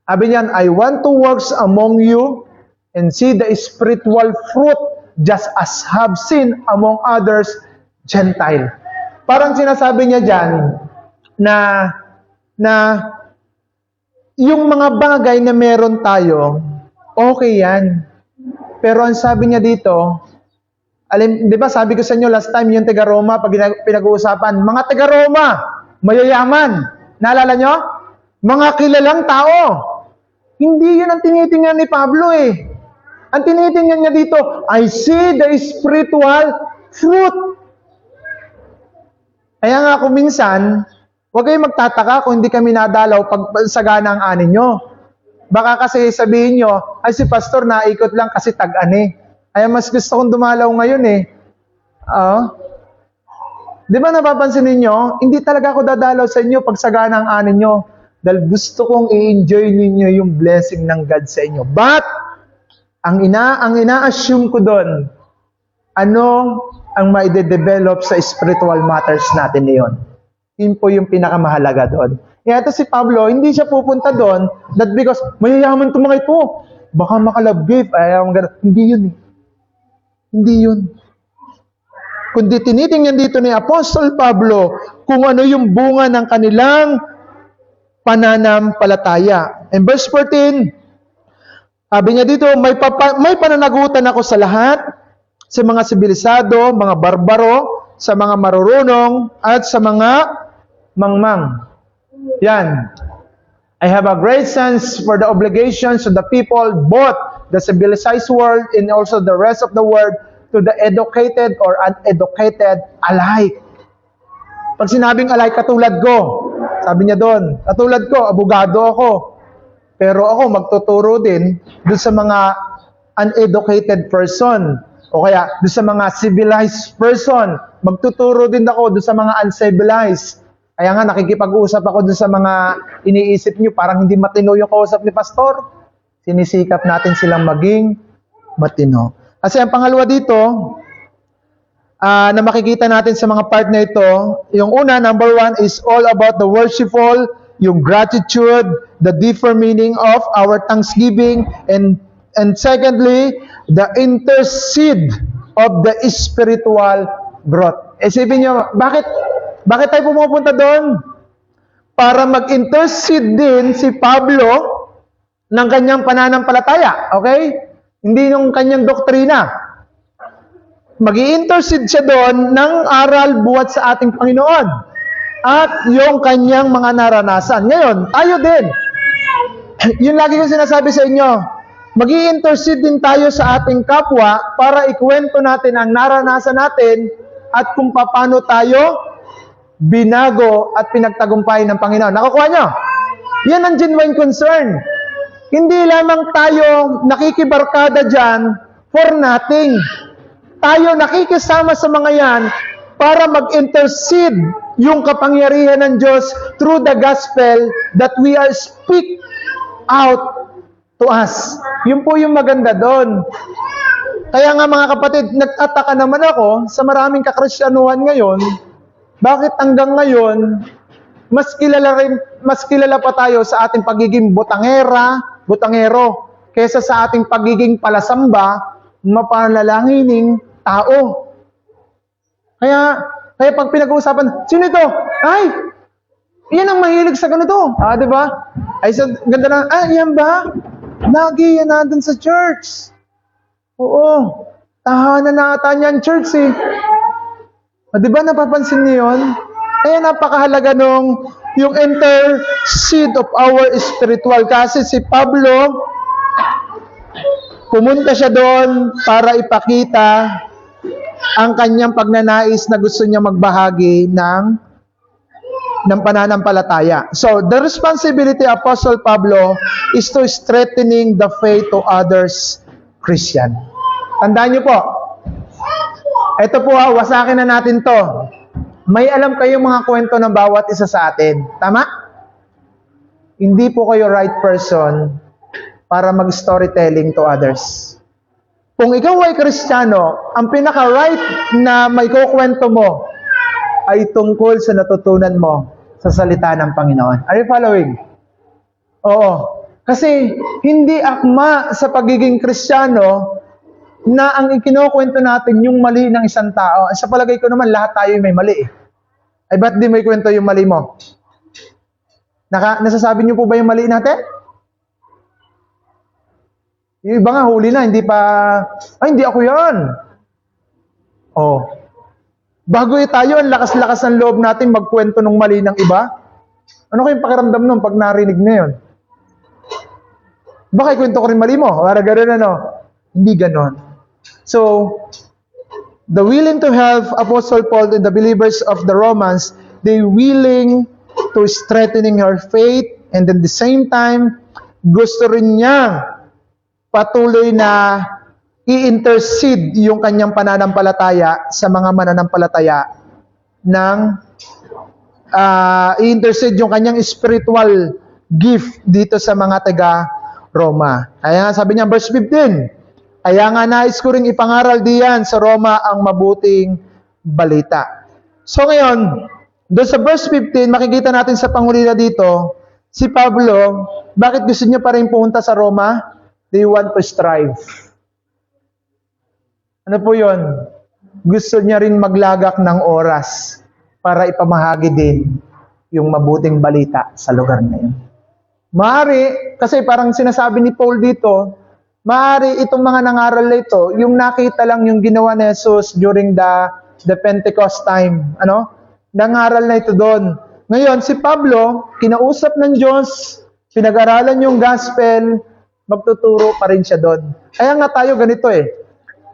Sabi niyan, I want to work among you and see the spiritual fruit just as have seen among others Gentile. Parang sinasabi niya dyan na yung mga bagay na meron tayo, okay yan. Pero ang sabi niya dito, di ba sabi ko sa inyo last time yung taga Roma, pag pinag-uusapan, mga taga Roma, mayayaman. Naalala nyo? Mga kilalang tao. Hindi yun ang tinitingnan ni Pablo eh. Ang tinitingnan niya dito, I see the spiritual fruit. Kaya nga kung minsan, huwag kayong magtataka kung hindi kami nadalaw pag sagana ang ani nyo. Baka kasi sabihin nyo, ay si pastor naikot lang kasi tag-ani. Ay mas gusto kong dumalaw ngayon eh. Di ba napapansin ninyo, hindi talaga ako dadalaw sa inyo pag sagana ang ani nyo. Dahil gusto kong i-enjoy ninyo yung blessing ng God sa inyo. But, ang ina-assume ko doon, ano ang maide-develop sa spiritual matters natin ngayon. Yun po yung pinakamahalaga doon. Kaya ito si Pablo, hindi siya pupunta doon that because mayayaman itong mga ito. Baka makalove gift. Hindi yun eh. Hindi yun. Kundi tinitingnan dito ni Apostle Pablo kung ano yung bunga ng kanilang pananampalataya. In verse 14, sabi niya dito, may pananagutan ako sa lahat, sa mga sibilisado, mga barbaro, sa mga marurunong, at sa mga mangmang. Yan. I have a great sense for the obligations of the people, both the civilized world and also the rest of the world, to the educated or uneducated alike. Pag sinabing alike, katulad ko, sabi niya doon, katulad ko, abogado ako. Pero ako magtuturo din doon sa mga uneducated person O kaya, doon sa mga civilized person, magtuturo din ako doon sa mga uncivilized. Kaya nga, nakikipag-usap ako doon sa mga iniisip nyo, parang hindi matino yung kausap ni pastor. Sinisikap natin silang maging matino. Kasi ang pangalawa dito, na makikita natin sa mga part na ito, yung una, number 1, is all about the worshipful, yung gratitude, the deeper meaning of our thanksgiving, and secondly, the intercede of the spiritual growth. Isipin nyo, bakit tayo pumupunta doon? Para mag-intercede din si Pablo ng kanyang pananampalataya. Okay? Hindi yung kanyang doktrina. Mag-i-intercede siya doon ng aral buhat sa ating Panginoon at yung kanyang mga naranasan. Ngayon, tayo din. Yun lagi kong sinasabi sa inyo. Mag-i-intercede din tayo sa ating kapwa para ikwento natin ang naranasan natin at kung paano tayo binago at pinagtagumpay ng Panginoon. Nakukuha nyo? Yan ang genuine concern. Hindi lamang tayo nakikibarkada dyan for nothing. Tayo nakikisama sa mga yan para mag-intercede yung kapangyarihan ng Diyos through the gospel that we are speak out to us. Yun po yung maganda doon. Kaya nga mga kapatid, nagtataka naman ako sa maraming kakristyanuhan ngayon, bakit hanggang ngayon, mas kilala pa tayo sa ating pagiging butangero, kaysa sa ating pagiging palasamba, mapanalalangining tao. Kaya pag pinag-uusapan, sino ito? Ay, yan ang mahilig sa ganito. Di ba? Ay, so, ganda na, yan ba? Lagi yan nandun sa church. Oo. Tahanan na ata niyan church eh. Di ba napapansin niyo yun? Kaya napakahalaga nung yung intercede of our spiritual. Kasi si Pablo, pumunta siya doon para ipakita ang kanyang pagnanais na gusto niya magbahagi ng pananampalataya. So, the responsibility of Apostle Pablo is to strengthening the faith to others Christian. Tandaan niyo po, ito po wasakin na natin to. May alam kayong mga kwento ng bawat isa sa atin. Tama? Hindi po kayo right person para mag-storytelling to others. Kung ikaw ay Kristiyano, ang pinaka-right na may kukwento mo ay tungkol sa natutunan mo sa salita ng Panginoon. Are you following? Oo. Kasi hindi akma sa pagiging Kristiyano na ang ikinukwento natin yung mali ng isang tao. Sa palagay ko naman, lahat tayo may mali eh. Ay ba't di may kwento yung mali mo? Nasasabi niyo po ba yung mali natin? Yung iba nga, huli na, hindi hindi ako yan. Oh. Bago tayo, ang lakas-lakas ng loob natin magkwento ng mali ng iba. Ano kayong pakiramdam nun pag narinig na yun? Baka ikwento ko rin mali mo. Para gano'n Hindi gano'n. So, the willing to help Apostle Paul and the believers of the Romans, they willing to strengthening her faith, and at the same time, gusto rin niya patuloy na i-intercede yung kanyang pananampalataya sa mga mananampalataya i-intercede yung kanyang spiritual gift dito sa mga taga-Roma. Kaya nga sabi niya, verse 15, kaya nga nais ko ring ipangaral diyan sa Roma ang mabuting balita. So ngayon, doon sa verse 15, makikita natin sa pangulila dito, si Pablo, bakit gusto niya pa rin pumunta sa Roma? They want to strive. Ano po yun? Gusto niya rin maglagak ng oras para ipamahagi din yung mabuting balita sa lugar na yun. Maaari, kasi parang sinasabi ni Paul dito, maaari itong mga nangaral na ito, yung nakita lang yung ginawa ni Jesus during the Pentecost time. Nangaral na ito doon. Ngayon, si Pablo, kinausap ng Diyos, pinag-aralan yung gospel, magtuturo pa rin siya doon. Kaya nga tayo ganito eh.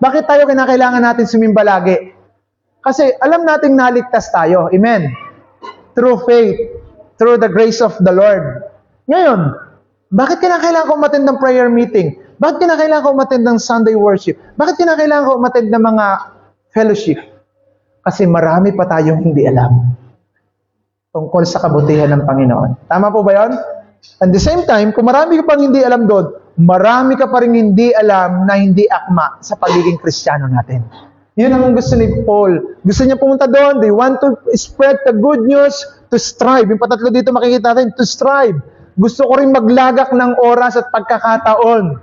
Bakit tayo kinakailangan natin sumimba lagi? Kasi alam nating naligtas tayo. Amen? Through faith. Through the grace of the Lord. Ngayon, bakit kinakailangan ko umattend ng prayer meeting? Bakit kinakailangan ko umattend ng Sunday worship? Bakit kinakailangan ko umattend ng mga fellowship? Kasi marami pa tayong hindi alam tungkol sa kabutihan ng Panginoon. Tama po ba yun? At the same time, kung marami ka pang hindi alam doon, marami ka pa rin hindi alam na hindi akma sa pagiging Kristiyano natin. Yun ang gusto ni Paul. Gusto niya pumunta doon. They want to spread the good news, to strive. Yung patatlo dito makikita natin, to strive. Gusto ko rin maglagak ng oras at pagkakataon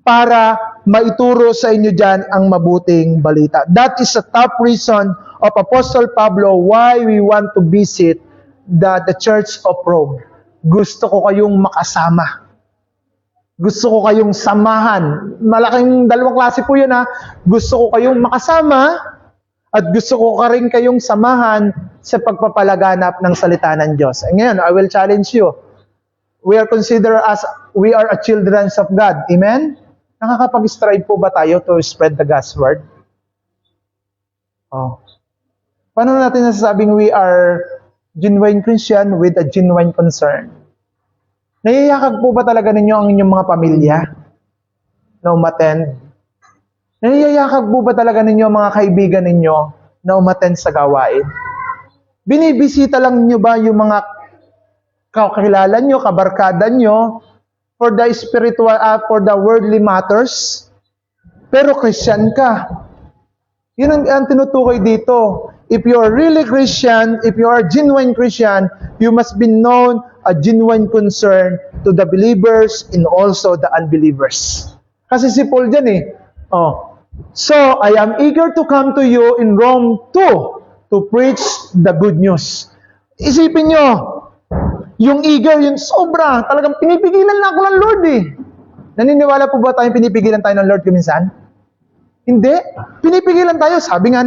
para maituro sa inyo dyan ang mabuting balita. That is a top reason of Apostle Pablo why we want to visit the Church of Rome. Gusto ko kayong makasama. Gusto ko kayong samahan. Malaking dalawang klase po yun ha. Gusto ko kayong makasama at gusto ko ka rin kayong samahan sa pagpapalaganap ng salita ng Diyos. And ngayon, I will challenge you. We are considered as we are a children of God. Amen? Nakakapag-strive po ba tayo to spread the God's word? Oh. Paano natin nasasabing we are genuine Christian with a genuine concern? Nayayakag po ba talaga ninyo ang inyong mga pamilya na umattend? Nayayakag po ba talaga ninyo ang mga kaibigan ninyo na umattend sa gawain? Binibisita lang nyo ba yung mga kakilala nyo, kabarkada nyo, for the spiritual, for the worldly matters? Pero Christian ka. Yun ang tinutukoy dito. If you are really Christian, if you are genuine Christian, you must be known a genuine concern to the believers and also the unbelievers. Kasi si Paul dyan eh. Oh. So, I am eager to come to you in Rome too, to preach the good news. Isipin nyo, yung eager, yung sobra, talagang pinipigilan na ako ng Lord eh. Naniniwala po ba tayong pinipigilan tayo ng Lord kuminsan? Hindi. Pinipigilan tayo. Sabi nga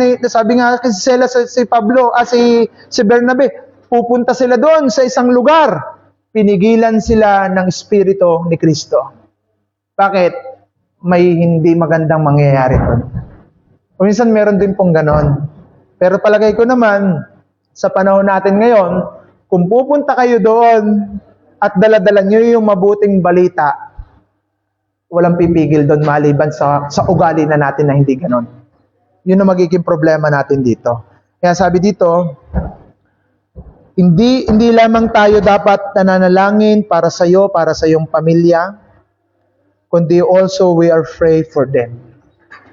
kasi sila si Pablo, si Bernabe, pupunta sila doon sa isang lugar. Pinigilan sila ng Espiritu ni Kristo. Bakit? May hindi magandang mangyayari doon. Minsan meron din pong ganon. Pero palagay ko naman, sa panahon natin ngayon, kung pupunta kayo doon at dala-dala nyo yung mabuting balita, walang pipigil doon maliban sa ugali na natin na hindi ganon. Yun ang magiging problema natin dito. Kaya sabi dito, hindi lamang tayo dapat nananalangin para sa iyo, para sa iyong pamilya, kundi also we are pray for them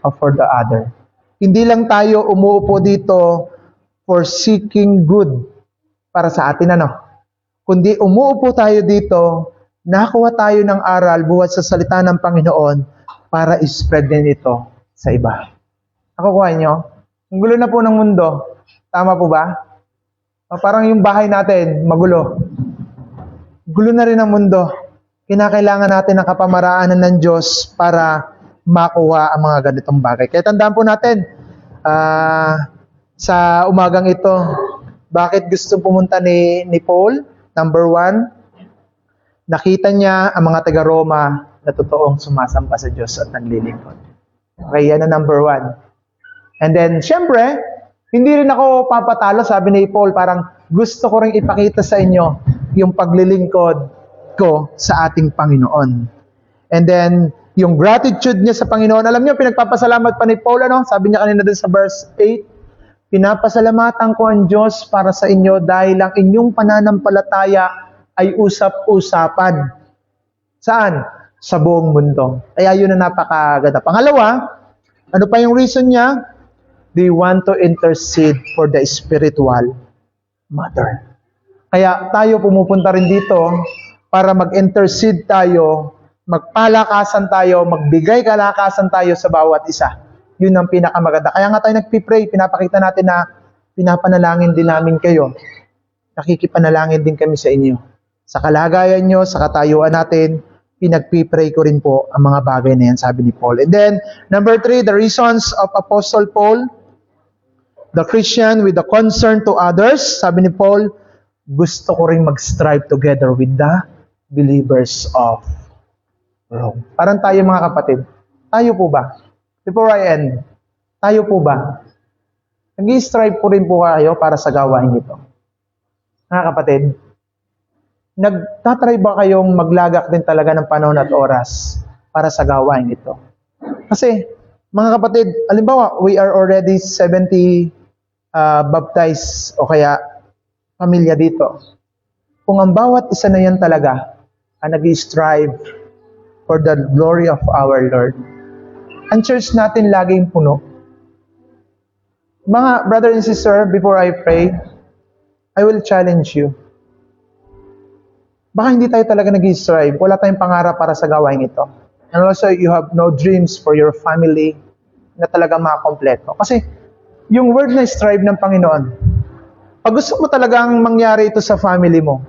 or for the other. Hindi lang tayo umuupo dito for seeking good para sa atin kundi umuupo tayo dito, nakakuha tayo ng aral buhat sa salita ng Panginoon para i-spread din ito sa iba. Nakukuha nyo? Ang gulo na po ng mundo. Tama po ba? Parang yung bahay natin, magulo. Gulo na rin ang mundo. Kinakailangan natin ang kapamaraanan ng Diyos para makuha ang mga ganitong bagay. Kaya tandaan po natin, sa umagang ito, bakit gusto pumunta ni Paul? Number 1, nakita niya ang mga taga-Roma na totoong sumasamba sa Diyos at naglilingkod. Okay, yan ang number 1. And then, syempre, hindi rin ako papatalo, sabi ni Paul, parang gusto ko rin ipakita sa inyo yung paglilingkod ko sa ating Panginoon. And then, yung gratitude niya sa Panginoon, alam niyo, pinagpapasalamat pa ni Paul, sabi niya kanina dun sa verse 8, pinapasalamatan ko ang Diyos para sa inyo dahil ang inyong pananampalataya ay usap-usapan. Saan? Sa buong mundo. Kaya yun ang napakaganda. Pangalawa, ano pa yung reason niya? They want to intercede for the spiritual matter. Kaya tayo pumupunta rin dito para mag-intercede tayo, magpalakasan tayo, magbigay kalakasan tayo sa bawat isa. Yun ang pinakamaganda. Kaya nga tayo nagpipray, pinapakita natin na pinapanalangin din namin kayo. Nakikipanalangin din kami sa inyo. Sa kalagayan nyo, sa katayuan natin, pinagpipray ko rin po ang mga bagay na yan, sabi ni Paul. And then, number 3, the reasons of Apostle Paul, the Christian with the concern to others, sabi ni Paul, gusto ko rin mag-strive together with the believers of Rome. Parang tayo mga kapatid, tayo po ba? Before I end, tayo po ba? Nag-i-strive po rin po kayo para sa gawain ito. Mga kapatid, nagtatry ba kayong maglagak din talaga ng panahon at oras para sa gawain ito. Kasi, mga kapatid, alimbawa, we are already 70 baptized o kaya pamilya dito. Kung ang bawat isa na yan talaga ang nag-strive for the glory of our Lord, ang church natin laging puno. Mga brother and sister, before I pray, I will challenge you. Baka hindi tayo talaga nag-strive, wala tayong pangarap para sa gawain ito. And also, you have no dreams for your family na talaga makakompleto. Kasi, yung word na strive ng Panginoon, pag gusto mo talagang mangyari ito sa family mo,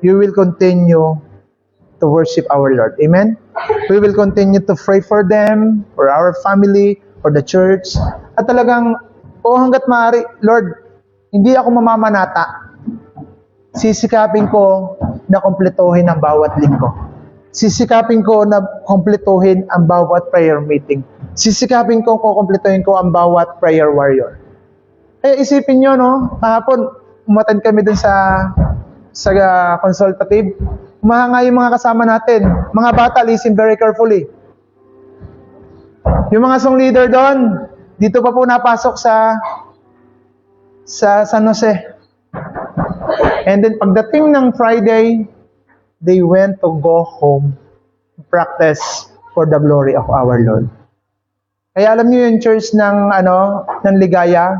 you will continue to worship our Lord. Amen? We will continue to pray for them, for our family, for the church. At talagang, hanggat maaari, Lord, hindi ako mamamanata. Sisikapin ko na kumpletuhin ang bawat linggo. Sisikapin ko na kumpletuhin ang bawat prayer meeting. Sisikapin ko kumpletuhin ko ang bawat prayer warrior. Kaya isipin nyo, no? Kahapon, umattend kami dun sa consultative. Umahanga yung mga kasama natin. Mga bata, listen very carefully. Yung mga song leader doon, dito pa po napasok sa San Jose. And then pagdating ng Friday, they went to go home to practice for the glory of our Lord. Kaya alam niyo yung church ng Ligaya,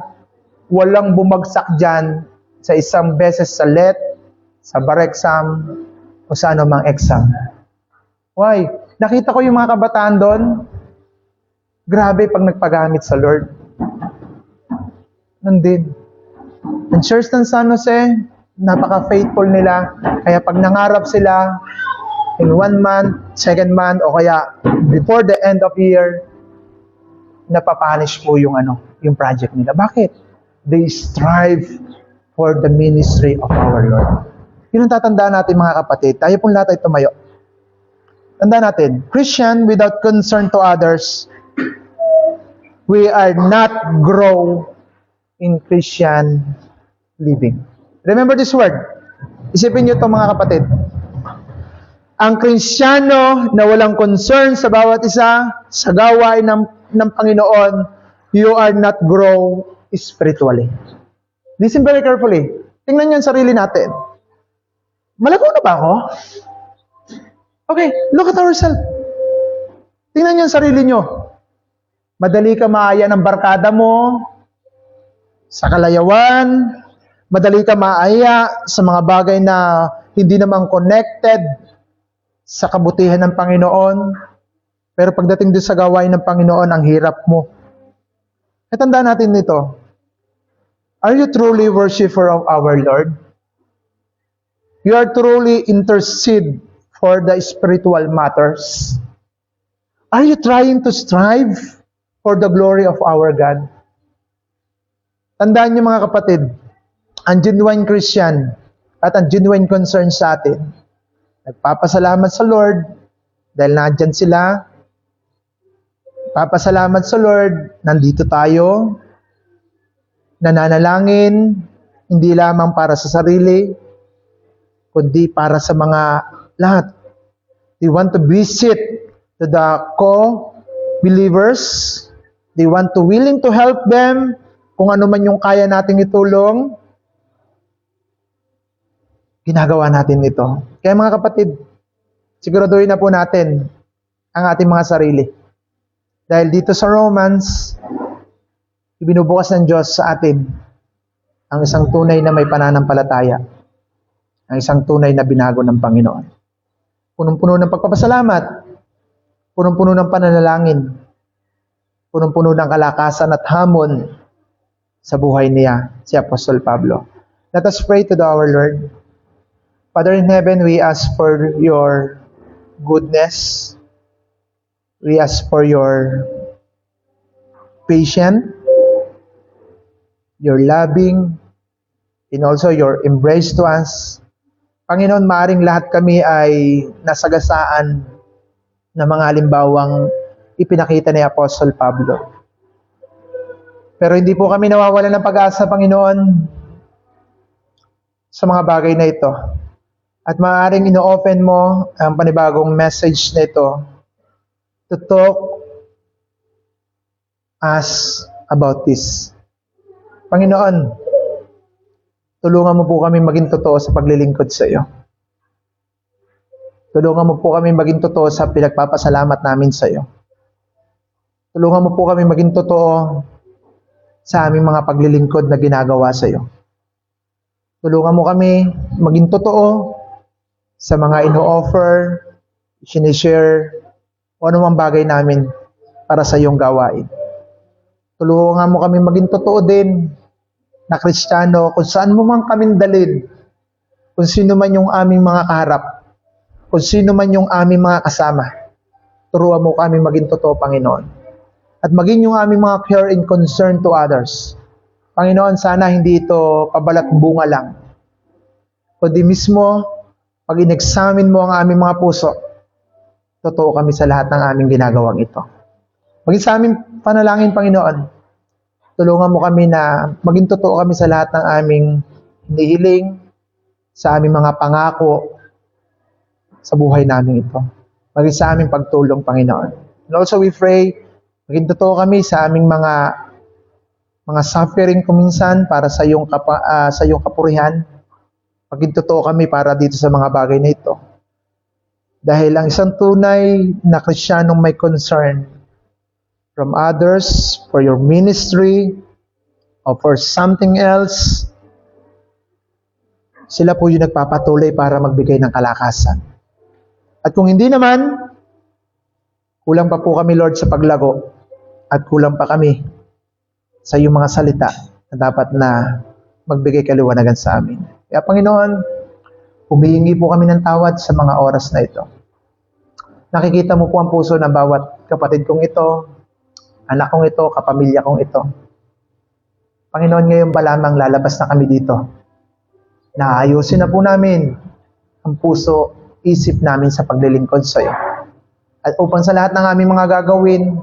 walang bumagsak diyan sa isang beses sa LET, sa bar exam, o sa anumang exam. Why? Nakita ko yung mga kabataan doon, grabe pag nagpagamit sa Lord. Nandun. Ang church ng San Jose, napaka-faithful nila. Kaya pag nangarap sila, in 1 month, 2nd month, o kaya before the end of year, napapanish po yung project nila. Bakit? They strive for the ministry of our Lord. Yun ang tatandaan natin mga kapatid. Tayo pong lahat ay tumayo. Tandaan natin, Christian without concern to others, we are not grow in Christian living. Remember this word. Isipin nyo ito mga kapatid. Ang Kristiyano na walang concern sa bawat isa, sa gawain ng Panginoon, you are not grow spiritually. Listen very carefully. Tingnan nyo ang sarili natin. Malago na ba ako? Okay, look at ourselves. Tingnan nyo ang sarili nyo. Madali ka maaya ng barkada mo, sa kalayawan, madali ka maaya sa mga bagay na hindi naman connected sa kabutihan ng Panginoon. Pero pagdating doon sa gawain ng Panginoon, ang hirap mo. At tandaan natin nito. Are you truly worshiper of our Lord? You are truly intercede for the spiritual matters? Are you trying to strive for the glory of our God? Tandaan niyo mga kapatid, ang genuine Christian at ang genuine concern sa atin, nagpapasalamat sa Lord dahil nandyan sila. Papasalamat sa Lord, nandito tayo, nananalangin, hindi lamang para sa sarili, kundi para sa mga lahat. They want to visit to the co-believers. They want to willing to help them kung ano man yung kaya nating itulong. Ginagawa natin ito. Kaya mga kapatid, siguraduhin na po natin ang ating mga sarili. Dahil dito sa Romans, ibinubukas ng Diyos sa atin ang isang tunay na may pananampalataya, ang isang tunay na binago ng Panginoon. Punong-puno ng pagpapasalamat, punong-puno ng pananalangin, punong-puno ng kalakasan at hamon sa buhay niya, si Apostol Pablo. Let us pray to our Lord. Father in heaven, we ask for your goodness. We ask for your patience, your loving, and also your embrace to us. Panginoon, maaring lahat kami ay nasagasaan ng mga halimbawang ipinakita ni Apostol Pablo. Pero hindi po kami nawawalan ng pag-asa, Panginoon, sa mga bagay na ito. At maaaring ino-open mo ang panibagong message na ito to talk us about this. Panginoon, tulungan mo po kami maging totoo sa paglilingkod sa iyo. Tulungan mo po kami maging totoo sa pinagpapasalamat namin sa iyo. Tulungan mo po kami maging totoo sa aming mga paglilingkod na ginagawa sa iyo. Tulungan mo kami maging totoo sa mga ino-offer, sinishare, o anumang bagay namin para sa iyong gawain. Tulungan mo kami maging totoo din na Kristiyano kung saan mo man kami dalhin, kung sino man yung aming mga kaharap, kung sino man yung aming mga kasama. Turuan mo kami maging totoo, Panginoon. At maging yung aming mga care and concern to others. Panginoon, sana hindi ito kabalat bunga lang, kundi mismo, pag in-examine mo ang aming mga puso, totoo kami sa lahat ng aming ginagawang ito. Maging sa aming panalangin, Panginoon, tulungan mo kami na maging totoo kami sa lahat ng aming hinihiling, sa aming mga pangako, sa buhay namin ito. Maging sa aming pagtulong, Panginoon. And also we pray, maging totoo kami sa aming mga suffering kuminsan para sa iyong kapurihan. Maging totoo kami para dito sa mga bagay na ito. Dahil ang isang tunay na Kristiyanong may concern from others, for your ministry, or for something else, sila po yung nagpapatuloy para magbigay ng kalakasan. At kung hindi naman, kulang pa po kami, Lord, sa paglago, at kulang pa kami sa iyong mga salita na dapat na magbigay kaliwanagan sa amin. Kaya Panginoon, humihingi po kami ng tawad sa mga oras na ito. Nakikita mo po ang puso ng bawat kapatid kong ito, anak kong ito, kapamilya kong ito. Panginoon, ngayon ba lamang lalabas na kami dito? Naayusin na po namin ang puso, isip namin sa paglilingkod sa iyo. At upang sa lahat ng aming mga gagawin,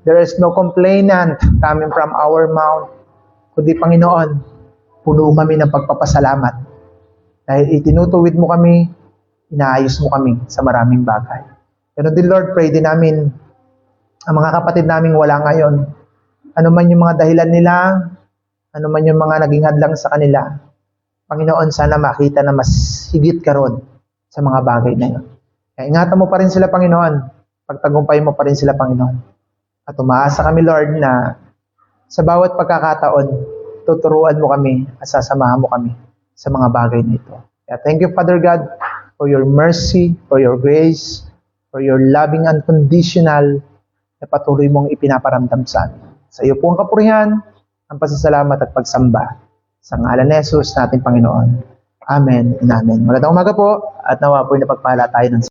there is no complainant coming from our mouth, kundi Panginoon, puno kami ng pagpapasalamat. Dahil itinutuwid mo kami, inaayos mo kami sa maraming bagay. Pero din Lord, pray din namin ang mga kapatid naming wala ngayon. Ano man yung mga dahilan nila, ano man yung mga naging hadlang sa kanila, Panginoon, sana makita na mas higit ka ron sa mga bagay na yun. Kaya ingatan mo pa rin sila, Panginoon. Pagtagumpayin mo pa rin sila, Panginoon. At umaasa kami, Lord, na sa bawat pagkakataon, tuturuan mo kami at sasamahan mo kami sa mga bagay na ito. Kaya thank you, Father God, for your mercy, for your grace, for your loving unconditional na patuloy mong ipinaparamdam sa amin. Sa iyo po ang kapurihan, ang pasasalamat at pagsamba. Sa ngalan ni Jesus nating Panginoon. Amen and amen. Magandang umaga po at nawa po yung napagpala tayo ng